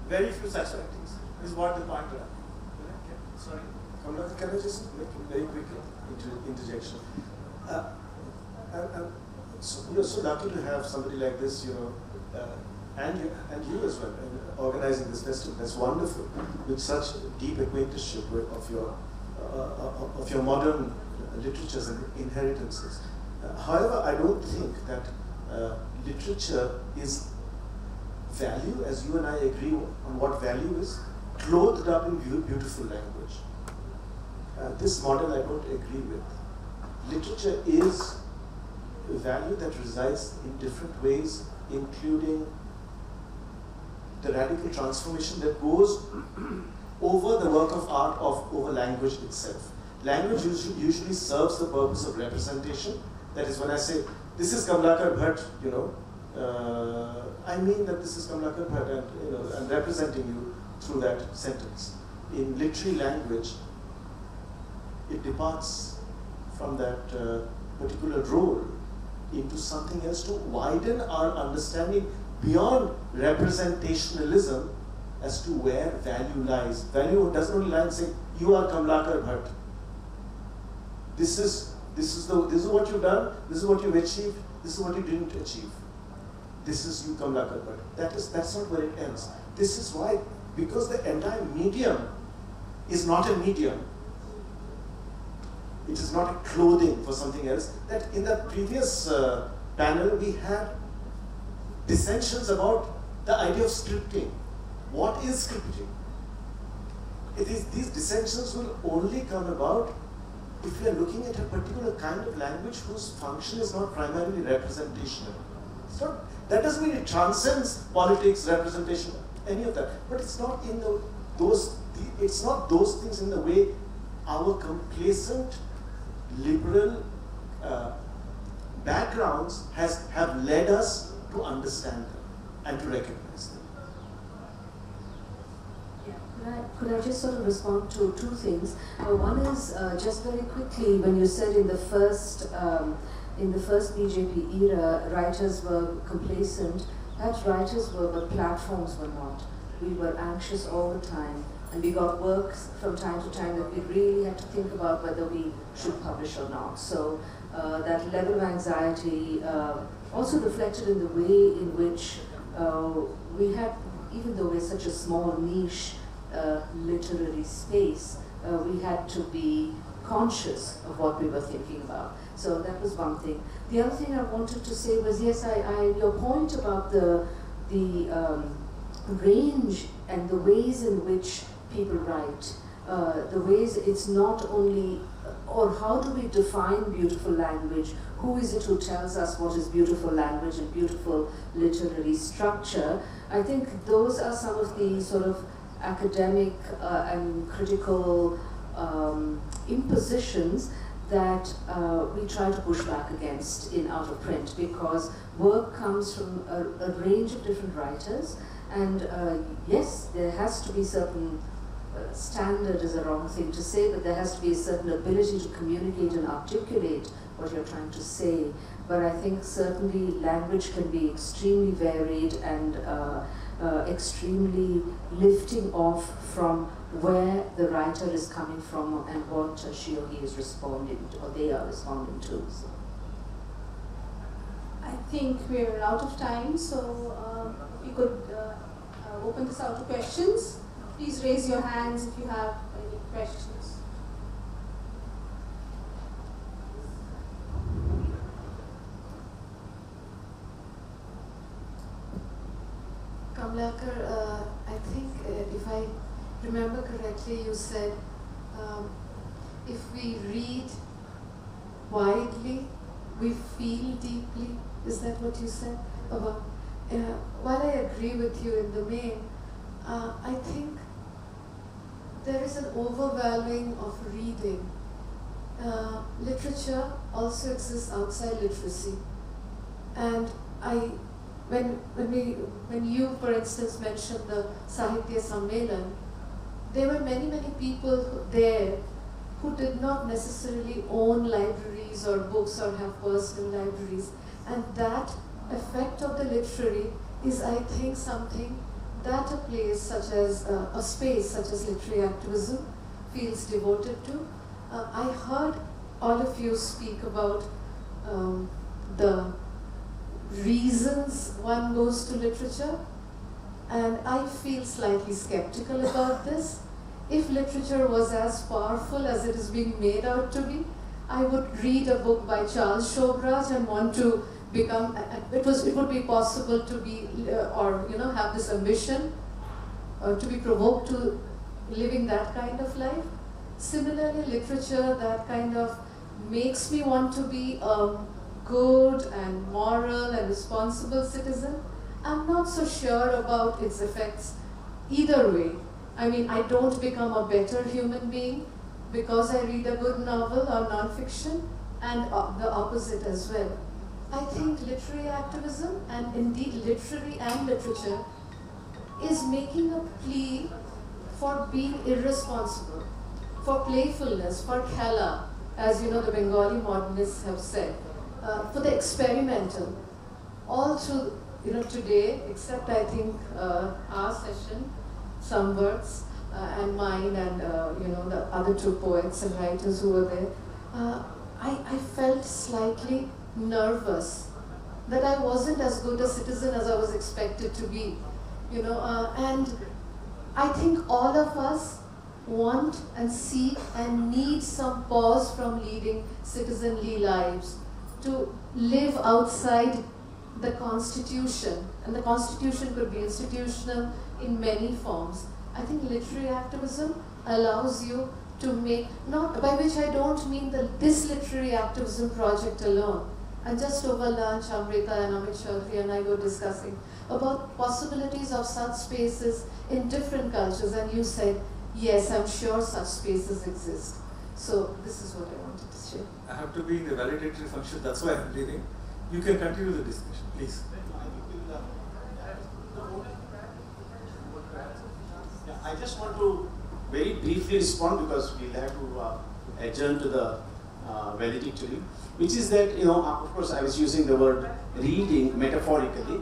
very few such writings. This is what the point is. Sorry, can I just make a very quick interjection? So you're so lucky to have somebody like this, and you as well, in organizing this festival. That's wonderful, with such deep acquaintanceship of your modern literatures and inheritances. However, I don't think that literature is value, as you and I agree on what value is, clothed up in beautiful language. This model I don't agree with. Literature is a value that resides in different ways, including the radical transformation that goes over the work of art over language itself. Language usually serves the purpose of representation. That is, when I say, this is Kamlakar Bhatt, I mean that this is Kamlakar Bhatt, and I'm representing you through that sentence. In literary language, it departs from that particular role into something else to widen our understanding beyond representationalism as to where value lies. Value doesn't only lie in saying, you are Kamlakar Bhatt. This is what you've done, this is what you've achieved, this is what you didn't achieve. This is you, Kamlakar Bhatt. That's not where it ends. This is why, because the entire medium is not a medium. It is not clothing for something else. That in the previous panel we had dissensions about the idea of scripting. What is scripting? These dissensions will only come about if we are looking at a particular kind of language whose function is not primarily representational. That doesn't mean it transcends politics, representation, any of that. But it's not in it's not those things in the way our complacent liberal backgrounds have led us to understand them and to recognize them. Could I just sort of respond to two things? One is just very quickly, when you said in the first BJP era, writers were complacent. Perhaps writers were, but platforms were not. We were anxious all the time, and we got works from time to time that we really had to think about whether we should publish or not. So that level of anxiety also reflected in the way in which we had, even though we're such a small niche literary space, we had to be conscious of what we were thinking about. So that was one thing. The other thing I wanted to say was, yes, your point about the range and the ways in which people write, the ways it's not only, or how do we define beautiful language? Who is it who tells us what is beautiful language and beautiful literary structure? I think those are some of the sort of academic and critical impositions that we try to push back against in Out of Print, because work comes from a range of different writers, and yes, there has to be certain standard is a wrong thing to say, but there has to be a certain ability to communicate and articulate what you're trying to say. But I think certainly language can be extremely varied and extremely lifting off from where the writer is coming from and what she or he is responding to, or they are responding to. So. I think we're out of time, so if you could open this out to questions. Please raise your hands if you have any questions. Kamlakar, I think if I remember correctly, you said if we read widely, we feel deeply. Is that what you said? While I agree with you in the main, I think there is an overwhelming of reading. Literature also exists outside literacy, and when you, for instance, mentioned the Sahitya Sammelan, there were many people there who did not necessarily own libraries or books or have personal libraries, and that effect of the literary is, I think, something that a place such as, a space such as literary activism feels devoted to. I heard all of you speak about the reasons one goes to literature, and I feel slightly skeptical about this. If literature was as powerful as it is being made out to be, I would read a book by Charles Shobraj and want to become, it would be possible to be, have this ambition, to be provoked to living that kind of life. Similarly, literature that kind of makes me want to be a good and moral and responsible citizen. I'm not so sure about its effects either way. I mean, I don't become a better human being because I read a good novel or non-fiction, and the opposite as well. I think literary activism, and indeed literary and literature, is making a plea for being irresponsible, for playfulness, for khela, as you know the Bengali modernists have said, for the experimental. All through today, except I think our session, some works, and mine and the other two poets and writers who were there, I felt slightly nervous that I wasn't as good a citizen as I was expected to be, and I think all of us want and seek and need some pause from leading citizenly lives to live outside the Constitution, and the Constitution could be institutional in many forms. I think literary activism allows you to make, not by which I don't mean this literary activism project alone. And just over lunch, Amrita and Amit Chaudhary and I were discussing about possibilities of such spaces in different cultures, and you said, yes, I'm sure such spaces exist. So this is what I wanted to share. I have to be in the validatory function, that's why I'm leaving. You can continue the discussion, please. I just want to very briefly respond because we'll have to adjourn to the valedictory, which is that, of course I was using the word reading metaphorically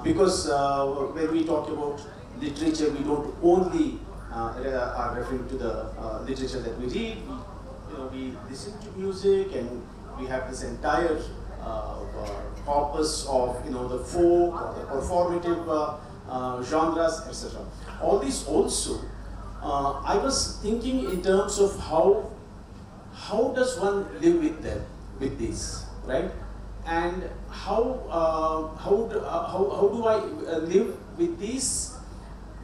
because when we talk about literature, we don't only are referring to the literature that we read. We listen to music, and we have this entire corpus of the folk or the performative genres, etc. All these also, I was thinking in terms of how does one live with them, with this, right? And how do I live with these,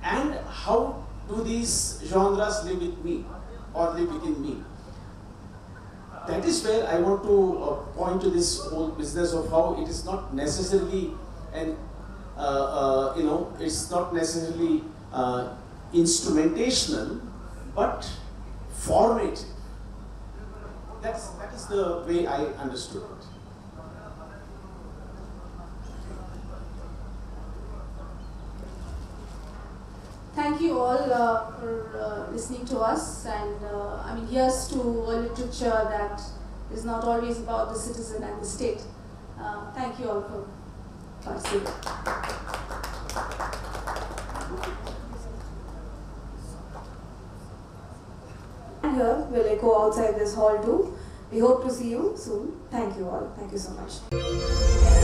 and how do these genres live with me or live within me? That is where I want to point to this whole business of how it is not necessarily it's not necessarily instrumentational, but formative. That is the way I understood it. Thank you all for listening to us, and here's to a literature that is not always about the citizen and the state. Thank you all for participating. And here will echo outside this hall too. We hope to see you soon. Thank you all. Thank you so much.